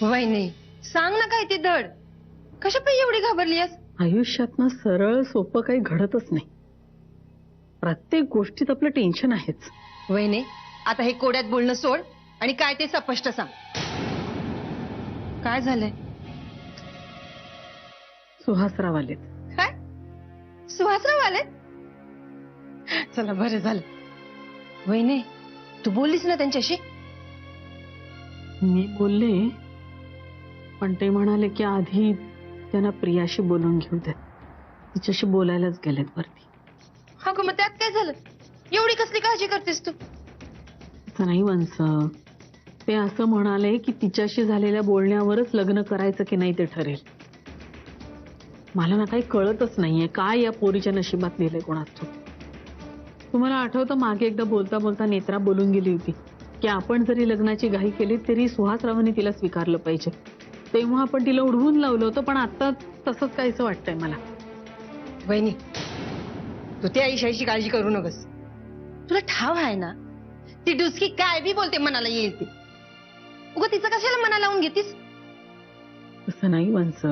वहिनी सांग ना काय ते धड, कशा पायी एवढी घाबरली आहेस? आयुष्यात ना सरळ सोपं काही घडतच नाही. प्रत्येक गोष्टीत आपलं टेन्शन आहेच. वहिनी आता हे कोड्यात बोलणं सोड आणि काय ते स्पष्ट सांग. काय झालंय? सुहासराव आलेत. काय सुहासराव आले? चला बरं झालं. वहिनी तू बोललीस ना त्यांच्याशी? मी बोलले, पण ते म्हणाले की आधी त्यांना प्रियाशी बोलून घेऊ दे. तिच्याशी बोलायलाच गेलेत वरती. हा मग त्यात काय झालं? एवढी कसली काळजी करतेस तू? असं नाही वंस, ते असं म्हणाले की तिच्याशी झालेल्या बोलण्यावरच लग्न करायचं की नाही ते ठरेल. मला ना काही कळतच नाहीये काय या पोरीच्या नशिबात लिहिलंय कोणाच. तुम्हाला आठवतं मागे एकदा बोलता बोलता नेत्रा बोलून गेली होती की आपण जरी लग्नाची घाई केली तरी सुहासरावांनी तिला स्वीकारलं पाहिजे. तेव्हा आपण तिला उडवून लावलं होतं, पण आता तसंच काहीसं वाटतंय मला. वहिनी तू त्या ईशाची काळजी करू नकोस. तुला ठाव आहे ना ती डुसकी काय बी बोलते मनाला येईल ती. उगा तिचं कशाला मनाला लावून घेतीस? तसं नाही वंस,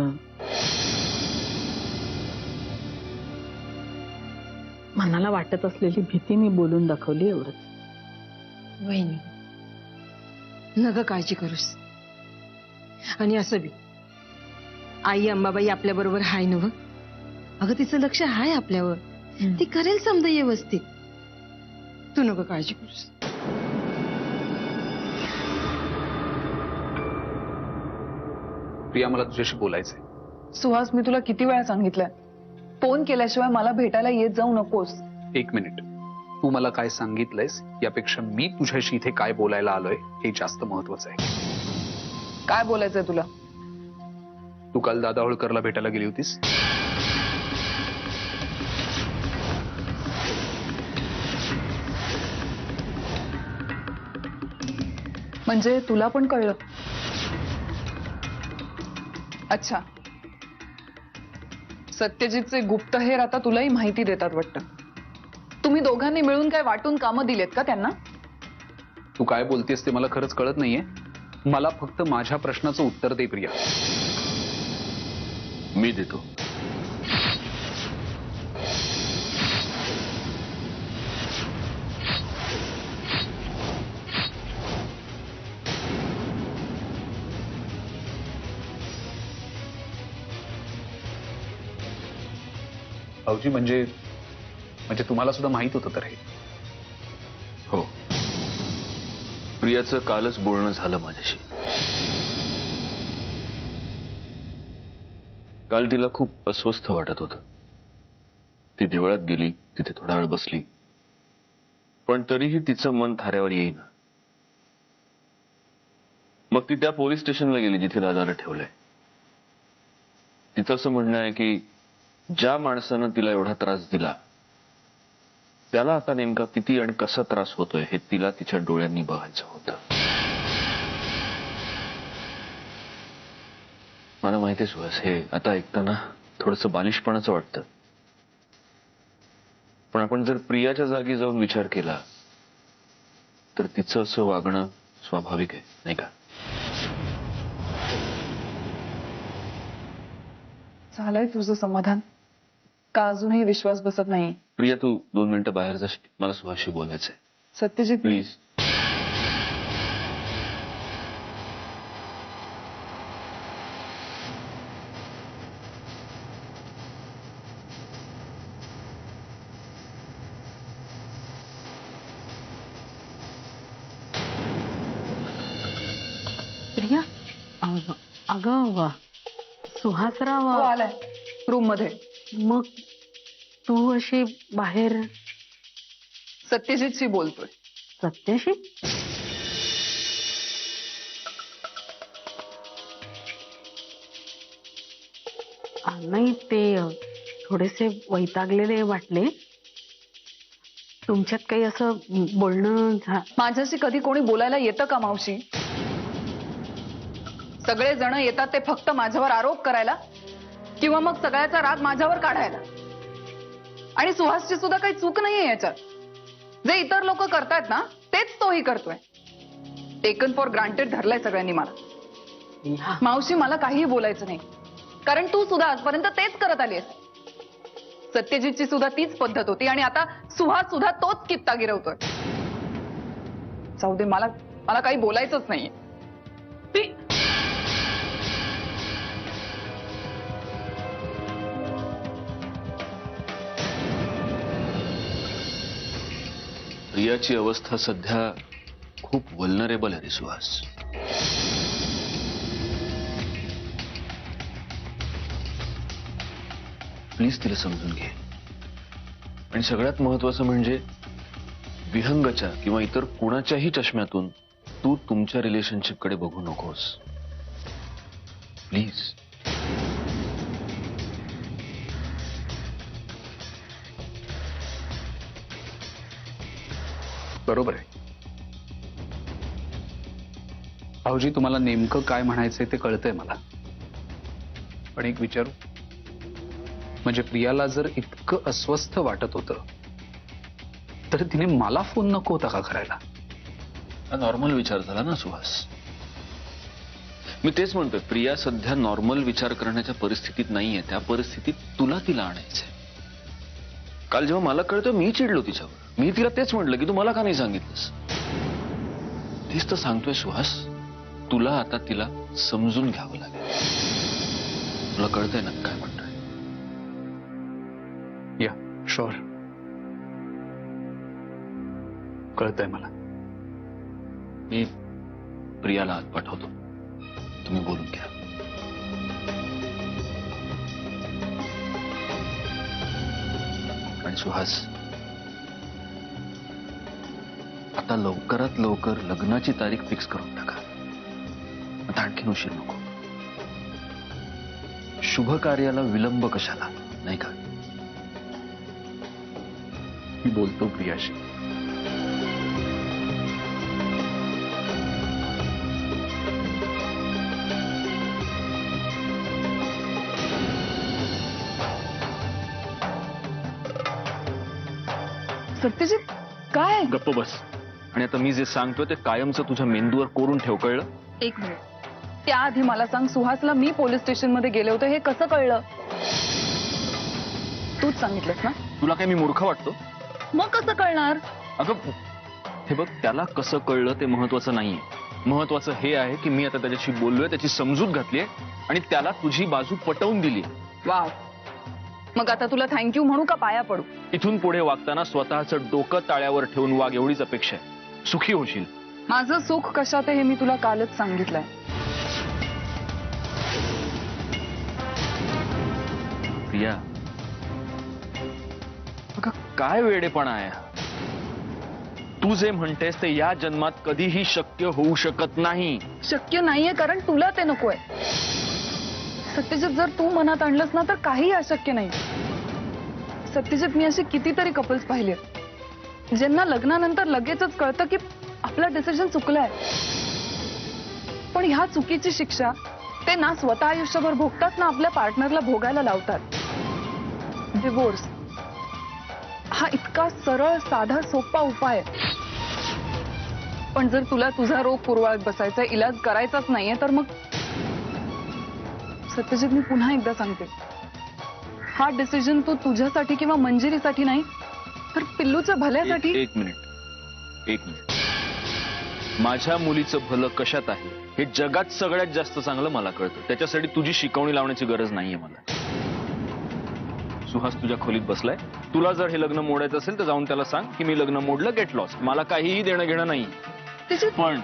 मनाला वाटत असलेली भीती मी बोलून दाखवली एवढंच. वहिनी नग काळजी करूस. आणि असं बी आई अंबाबाई आपल्या बरोबर हाय नव. अगं तिचं लक्ष हाय आपल्यावर. ती करेल समजा व्यवस्थित. तू नको काळजी करूस. प्रिया मला तुझ्याशी बोलायचंय. सुहास मी तुला किती वेळा सांगितलंय, फोन केल्याशिवाय मला भेटायला येत जाऊ नकोस. एक मिनिट, तू मला काय सांगितलंयस यापेक्षा मी तुझ्याशी इथे काय बोलायला आलोय हे जास्त महत्वाचं आहे. काय बोलायचंय तुला? तू काल दादा होळकरला भेटायला गेली होतीस? म्हणजे तुला पण कळलं? अच्छा, सत्यजितचे गुप्तहेर आता तुलाही माहिती देतात वाटतं. तुम्ही दोघांनी मिळून काय वाटून कामं दिलेत का त्यांना? तू काय बोलतेस ते मला खरंच कळत नाहीये. मला फक्त माझ्या प्रश्नाचं उत्तर दे प्रिया. मी देतो. भाऊजी म्हणजे तुम्हाला सुद्धा माहित होतं तर हे? हो, प्रियाचं कालच बोलणं झालं माझ्याशी. काल तिला खूप अस्वस्थ वाटत होतं. ती देवळात गेली, तिथे थोडा वेळ बसली, पण तरीही तिचं मन थाऱ्यावर येईना. मग ती त्या पोलीस स्टेशनला गेली जिथे दादाला ठेवलंय. तिचं असं म्हणणं आहे की ज्या माणसानं तिला एवढा त्रास दिला त्याला आता नेमका किती आणि कसा त्रास होतोय हे तिला तिच्या डोळ्यांनी बघायचं होतं. मला माहिती सुहास, हे आता ऐकताना थोडंसं बालिशपणाचं वाटतं, पण आपण जर प्रियाच्या जागी जाऊन विचार केला तर तिचं असं वागणं स्वाभाविक आहे, नाही का? झालंय तुझं समाधान का अजूनही विश्वास बसत नाही? प्रिया, तू 2 मिनिटं बाहेर जाशील, मला सुहासशी बोलायचंय. सत्यजित प्लीज. प्रिया, अगं सुहासराव तो आलाय रूम मध्ये. मग तू अशी बाहेर सत्यजितशी बोलतोय. सत्याशी? नाही, ते थोडेसे वैतागलेले वाटले. तुमच्यात काही असं बोलणं माझ्याशी कधी कोणी बोलायला येतं का मावशी? सगळे जण येतात ते फक्त माझ्यावर आरोप करायला किंवा मग सगळ्याचा राग माझ्यावर काढायला. आणि सुहासची सुद्धा काही चूक नाहीये याच्यात. जे इतर लोक करतायत ना तेच तोही करतोय. टेकन फॉर ग्रांटेड धरलाय सगळ्यांनी मला. मावशी मला काहीही बोलायचं नाही, कारण तू सुद्धा आजपर्यंत तेच करत आलीस. सत्यजितची सुद्धा तीच पद्धत होती आणि आता सुहास सुद्धा तोच कित्ता गिरवतोय. जाऊ दे, मला काही बोलायचंच नाहीये. प्रियाची अवस्था सध्या खूप वल्नरेबल आहे रे सुहास. प्लीज तिला समजून घे. आणि सगळ्यात महत्वाचं म्हणजे विहंगच्या किंवा इतर कुणाच्याही चष्म्यातून तू तुमच्या रिलेशनशिप कडे बघू नकोस. प्लीज. बरोबर आहे भाऊजी, तुम्हाला नेमकं काय म्हणायचंय ते कळतंय मला. पण एक विचारू, म्हणजे प्रियाला जर इतकं अस्वस्थ वाटत होतं तर तिने मला फोन नको होता का करायला? हा नॉर्मल विचार झाला ना सुहास. मी तेच म्हणतोय, प्रिया सध्या नॉर्मल विचार करण्याच्या परिस्थितीत नाहीये. त्या परिस्थितीत तुला तिला आणायचंय. काल जेव्हा मला कळतं मी चिडलो तिच्यावर. मी तिला तेच म्हटलं की तू मला का नाही सांगितलंस. तेच तर सांगतोय सुहास, तुला आता तिला समजून घ्यावं लागेल. तुला कळतंय ना काय म्हणतोय? या शुअर, कळतंय मला. मी प्रियाला आत पाठवतो, तुम्ही बोलून घ्या. आणि सुहास, आता लवकरात लवकर लग्नाची तारीख फिक्स करून टाका. आता आणखीन उशीर नको. शुभ कार्याला विलंब कशाला, नाही का? मी बोलतो प्रियाशी. सत्यजित, काय? गप्प बस. आणि आता मी जे सांगतोय ते कायमचं तुझ्या मेंदूवर कोरून ठेव, कळलं? एक मिनिट, त्याआधी मला सांग, सुहासला मी पोलीस स्टेशन मध्ये गेले होते हे कसं कळलं? तूच सांगितलंस ना? तुला काय मी मूर्ख वाटतो? मग कसं कळणार? अगं हे बघ, त्याला कसं कळलं ते महत्वाचं नाहीये. महत्वाचं हे आहे की मी आता त्याच्याशी बोललोय, त्याची समजूत घातलीये आणि त्याला तुझी बाजू पटवून दिली. वाव, मग आता तुला थँक्यू म्हणू का पाया पडू? इथून पुढे वागताना स्वतःचं डोकं ताळ्यावर ठेवून वाग, एवढीच अपेक्षा आहे. सुखी होशील. माझं सुख कशात आहे हे मी तुला कालच सांगितलंय. प्रिया, अगं काय वेडेपणा आहे. तू जे म्हणतेस ते या जन्मात कधीही शक्य होऊ शकत नाही. शक्य नाहीये कारण तुला ते नकोय. सत्यजित, जर तू मनात आणलंस ना तर काही अशक्य नाही. सत्यजित, मी असे कितीतरी कपल्स पाहिले ज्यांना लग्नानंतर लगेचच कळतं की आपला डिसिजन चुकलाय. पण ह्या चुकीची शिक्षा ते ना स्वतः आयुष्यभर भोगतात ना आपल्या पार्टनरला भोगायला लावतात. डिवोर्स हा इतका सरळ, साधा, सोपा उपाय आहे. पण जर तुला तुझा रोग पुरवाळत बसायचा, इलाज करायचाच नाहीये तर मग सत्यजित, मी पुन्हा एकदा सांगते, हा डिसिजन तू तुझ्यासाठी किंवा मंजिरीसाठी नाही तर पिल्लूच्या भल्यासाठी. एक मिनिट. माझ्या मुलीचं भलं कशात आहे हे जगात सगळ्यात जास्त चांगलं मला कळतं. त्याच्यासाठी तुझी शिकवणी लावण्याची गरज नाहीये मला. सुहास तुझ्या खोलीत बसलाय. तुला जर हे लग्न मोडायचं असेल तर जाऊन त्याला सांग की मी लग्न मोडलं, गेट लॉस्ट. मला काहीही देणं घेणं नाही. पण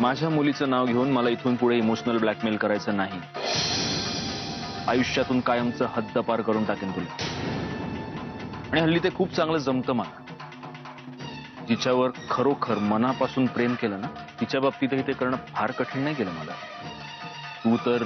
माझ्या मुलीचं नाव घेऊन मला इथून पुढे इमोशनल ब्लॅकमेल करायचं नाही. आयुष्यातून कायमचं हद्दपार करून टाकेन तुला. आणि हल्ली ते खूप चांगलं जमतं मला. जिच्यावर खरोखर मनापासून प्रेम केलं ना तिच्या बाबतीतही ते करणं फार कठीण नाही गेलं मला. तू तर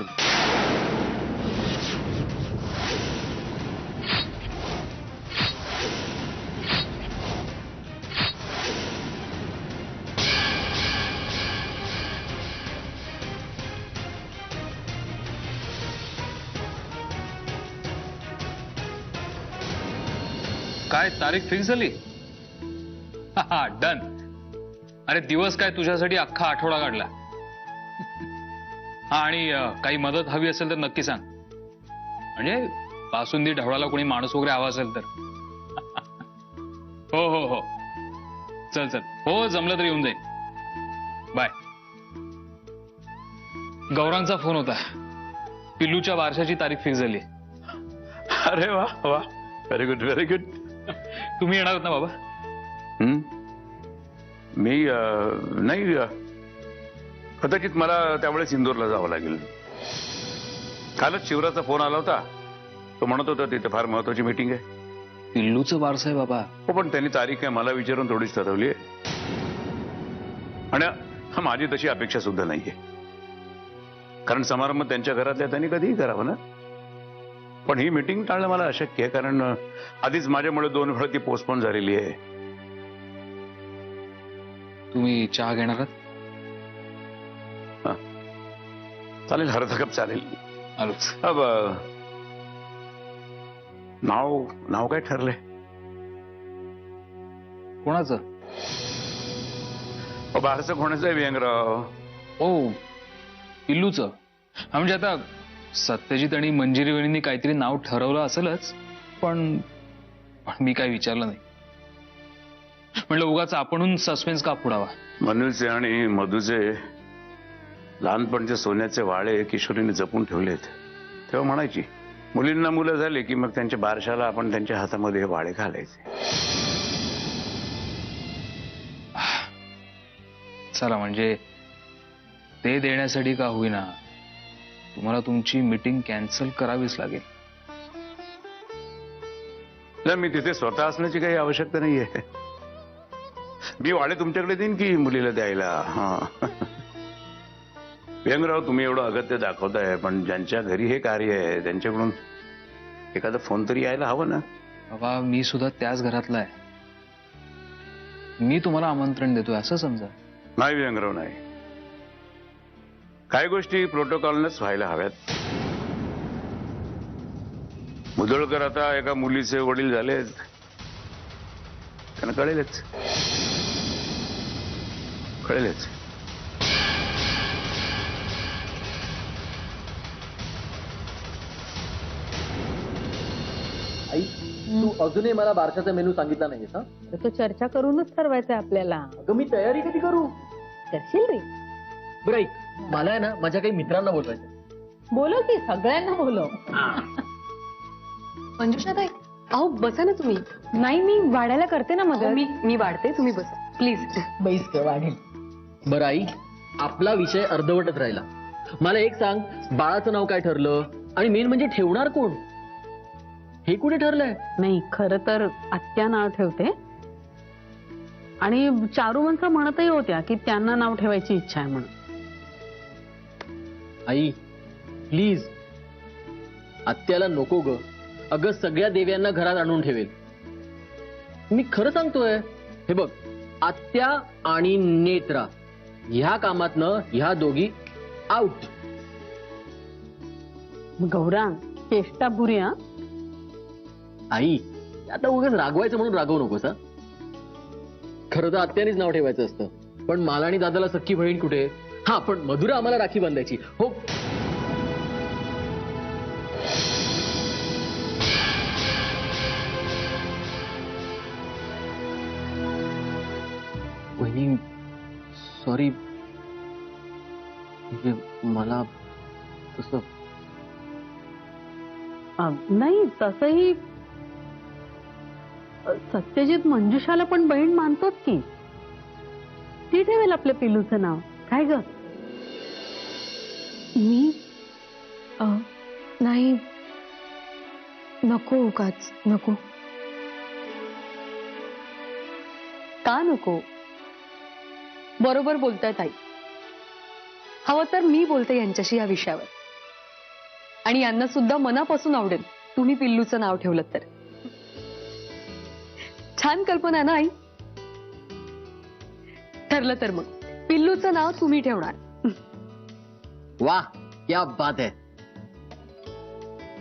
काय तारीख फिक्स झाली? हा डन. अरे दिवस काय, तुझ्यासाठी अख्खा आठवडा काढला. हा आणि काही मदत हवी असेल तर नक्की सांग. म्हणजे बासुंदी ढवळाला कोणी माणूस वगैरे हवा असेल तर. हो हो हो, चल चल, हो जमलं तर येऊन जाईल. बाय. गौरांचा फोन होता. पिल्लूच्या बारशाची तारीख फिक्स झाली. अरे वा वा, व्हेरी गुड व्हेरी गुड. तुम्ही येणार आहात ना बाबा? मी नाही, कदाचित मला त्यावेळेस इंदोरला जावं लागेल. कालच शिवराचा फोन आला होता. तो म्हणत होता तिथे फार महत्वाची मीटिंग आहे. पिल्लूचं बारस आहे बाबा. हो, पण त्यांनी तारीख आहे मला विचारून थोडीच ठरवली आहे. आणि माझी तशी अपेक्षा सुद्धा नाहीये, कारण समारंभ त्यांच्या घरातल्या त्यांनी कधीही करावं ना. पण ही मीटिंग टाळणं मला अशक्य आहे, कारण आधीच माझ्यामुळे 2 वेळा ती पोस्टपोन झालेली आहे. तुम्ही चहा घेणार आहात? चालेल, अर्धा कप चालेल. आलोच. अब नाव काय ठरलंय? कोणाचं? बारसं कोणाचं आहे व्यंगराव? ओ, पिल्लूचं. हा म्हणजे आता सत्यजित आणि मंजिरी वहिनींनी काहीतरी नाव ठरवलं असेलच, पण मी काही विचारलं नाही. म्हणलं उगाच आपणहून सस्पेन्स का पुढावा. मनूचे आणि मधूचे लहानपणचे सोन्याचे वाळे किशोरीने जपून ठेवलेत. तेव्हा म्हणायची मुलींना मुलं झाली की मग त्यांच्या बारशाला आपण त्यांच्या हातामध्ये हे वाळे घालायचे. चला, म्हणजे ते देण्यासाठी का होईना तुम्हाला तुमची मीटिंग कॅन्सल करावीच लागेल. नाही, मी तिथे स्वतः असण्याची काही आवश्यकता नाहीये. मी वाळे तुमच्याकडे देईन की मुलीला द्यायला. हा, व्यंगराव तुम्ही एवढं अगत्य दाखवताय, पण ज्यांच्या घरी हे कार्य आहे त्यांच्याकडून एखादा फोन तरी यायला हवं ना. बाबा, मी सुद्धा त्याच घरातला आहे. मी तुम्हाला आमंत्रण देतोय असं समजा. नाही व्यंगराव, नाही. काही गोष्टी प्रोटोकॉलनेच व्हायला हव्यात. मुदळकर आता एका मुलीचे वडील झालेत, त्यांना कळेलच. आई, तू अजूनही मला बारशाचा मेनू सांगितला नाहीस हा? तो चर्चा करूनच ठरवायचंय आपल्याला. अगं मी तयारी कधी करू? करशील रे? बरं ऐक, मला आहे ना माझ्या काही मित्रांना बोलवायचं. बोलो की सगळ्यांना बोलो. मंजुषाताई, अहो बसा ना तुम्ही. नाही, मी वाढायला करते ना मदत. मी वाढते, तुम्ही बसा प्लीज. बैस के वाढेल. बरं आई, आपला विषय अर्धवटच राहिला. मला एक सांग, बाळाचं नाव काय ठरलं आणि मेन म्हणजे ठेवणार कोण हे कुठे ठरलंय? नाही, खरं तर आत्या नाव ठेवते आणि चारुवंश म्हणतही होत्या की त्यांना नाव ठेवायची इच्छा आहे म्हणून. आई प्लीज, आत्याला नको ग. अगं सगळ्या देव्यांना घरात आणून ठेवेल. मी खरं सांगतोय. हे बघ, आत्या आणि नेत्रा ह्या कामातनं ह्या दोघी आउट. गौरांग, चेष्टा बुरी. हा, आई आता उगाच रागवायचं म्हणून रागवू नकोस हा. खरं तर आत्यानेच नाव ठेवायचं असतं, पण मला आणि दादाला सख्खी बहीण कुठे. हा, पण मधुरा आम्हाला राखी बांधायची. हो, वहिनी सॉरी, म्हणजे मला तसं नाही तसंही सत्यजित मंजुषाला पण बहीण मानतोच की. ती ठेवेल आपल्या पिल्लूचं नाव. काय ग? मी नाही, नको उगाच नको. का नको? बरोबर बोलतायत आई. हवं तर मी बोलते यांच्याशी या विषयावर, आणि यांना सुद्धा मनापासून आवडेल तुम्ही पिल्लूचं नाव ठेवलं तर. छान कल्पना ना आई? ठरलं तर मग पिल्लूचं नाव तुम्ही ठेवणार. वाह, क्या बात है.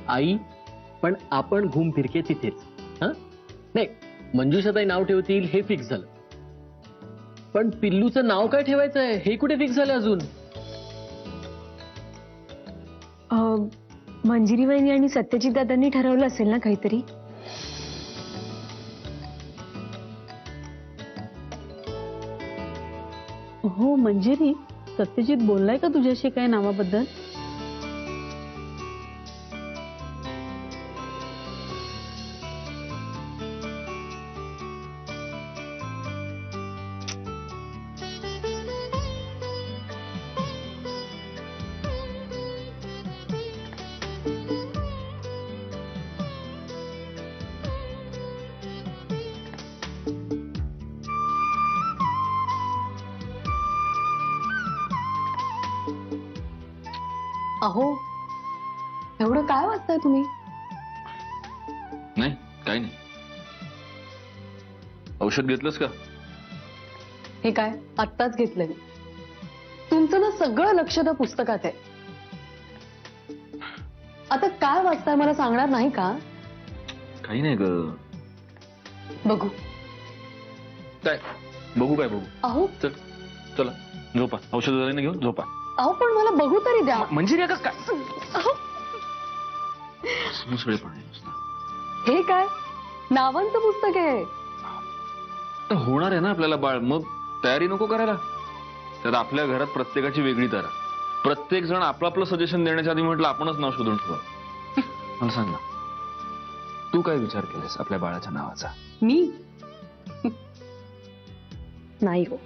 आई, पण आपण घुम फिरके तिथेच. हं? नाही, मंजुषाताई नाव ठेवतील हे फिक्स झालं, पण पिल्लूचं नाव काय ठेवायचंय हे कुठे फिक्स झालं अजून. मंजिरी वहिनी आणि सत्यजित दादांनी ठरवलं असेल ना काहीतरी. हो मंजिरी, सत्यजित बोललाय का तुझ्याशी काय नावाबद्दल? अहो एवढं काय वाचताय तुम्ही? नाही काही नाही. औषध घेतलंस का? हे काय आत्ताच घेतलंय. तुमचं ना सगळं लक्ष त्या पुस्तकात आहे. आता काय वाचताय मला सांगणार नाही का? काही नाही ग. बघू. काय बघू काय बघू? अहो चल चला झोपा. औषध वगैरे घेऊन झोपा. अहो पण मला बघू तरी द्या. मंजिरी का काय अहो, मुसळेपणा आहे नुसता. हे काय नावांचं पुस्तक आहे. तर होणार आहे ना आपल्याला बाळ, मग तयारी नको करायला. त्यात आपल्या घरात प्रत्येकाची वेगळी तारा. प्रत्येक जण आपलं आपलं सजेशन देण्याच्या आधी म्हटलं आपणच नाव शोधून ठेवा. मला सांग ना, तू काय विचार केलेस आपल्या बाळाच्या नावाचा? मी नाही हो,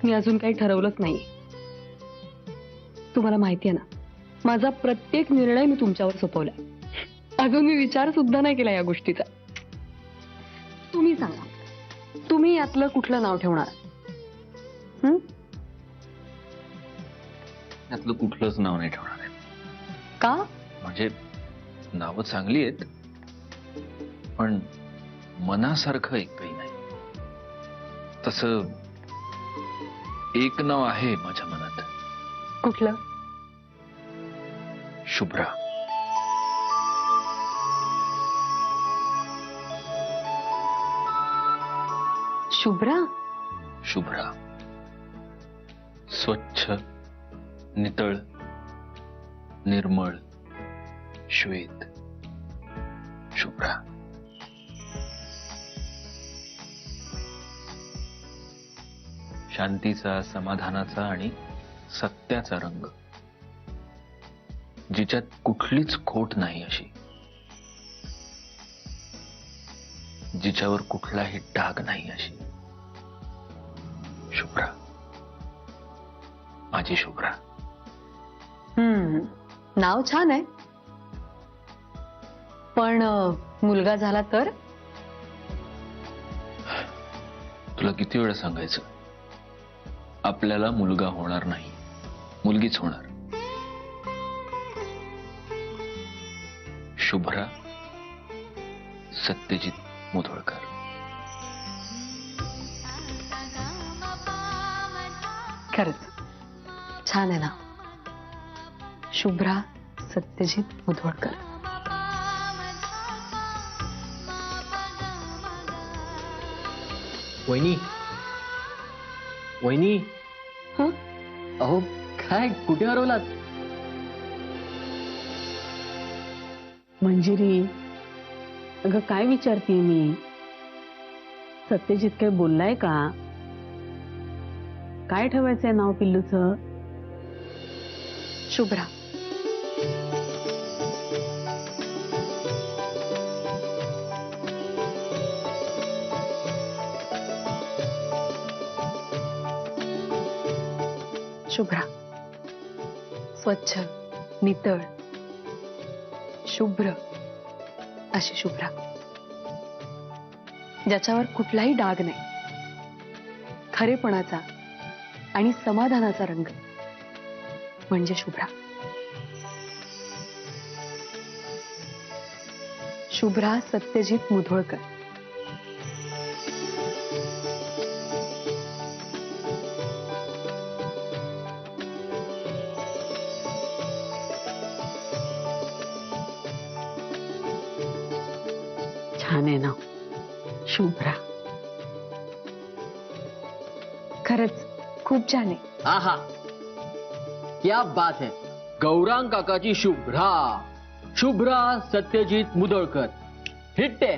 मी अजून काही ठरवलंच नाही. तुम्हाला माहिती आहे ना, माझा प्रत्येक निर्णय मी तुमच्यावर सोपवला. अजून मी विचार सुद्धा नाही केला या गोष्टीचा. तुम्ही सांगा, तुम्ही यातलं कुठलं नाव ठेवणार? यातलं कुठलंच नाव नाही ठेवणार आहे. का? म्हणजे नावं चांगली आहेत, पण मनासारखं एकही नाही. तसं एक नाव आहे माझ्या मनात. कुठलं? शुभ्रा. शुभ्रा? शुभ्रा. स्वच्छ, नितळ, निर्मळ, श्वेत. शुभ्रा. शांतीचा, समाधानाचा आणि सत्याचा रंग, जिच्यात कुठलीच खोट नाही अशी, जिच्यावर कुठलाही डाग नाही अशी. शुभ्रा, माझी शुभ्रा. नाव छान आहे, पण मुलगा झाला तर? तुला किती वेळा सांगायचं, आपल्याला मुलगा होणार नाही, मुलगीच होणार. शुभ्रा सत्यजित मुधोळकर. खरंच छान आहे ना, शुभ्रा सत्यजित मुधोळकर. वहिनी, वहिनी. हं? अहो काय, कुठे हरवलात? मंजिरी, अगं काय विचारतीये मी? सत्यजित काय बोललाय का? काय ठेवायचंय नाव पिल्लूचं? शुभ्रा. शुभ्रा. स्वच्छ, नितळ, शुभ्र अशी शुभ्रा, ज्याच्यावर कुठलाही डाग नाही. खरेपणाचा आणि समाधानाचा रंग म्हणजे शुभ्रा. शुभ्रा सत्यजित मुधोळकर. छान आहे ना, शुभ्रा. खरंच खूप छान आहे. आहा, क्या बात है. गौरांग काकाची शुभ्रा शुभ्रा सत्यजित मुदळकर हिट्टे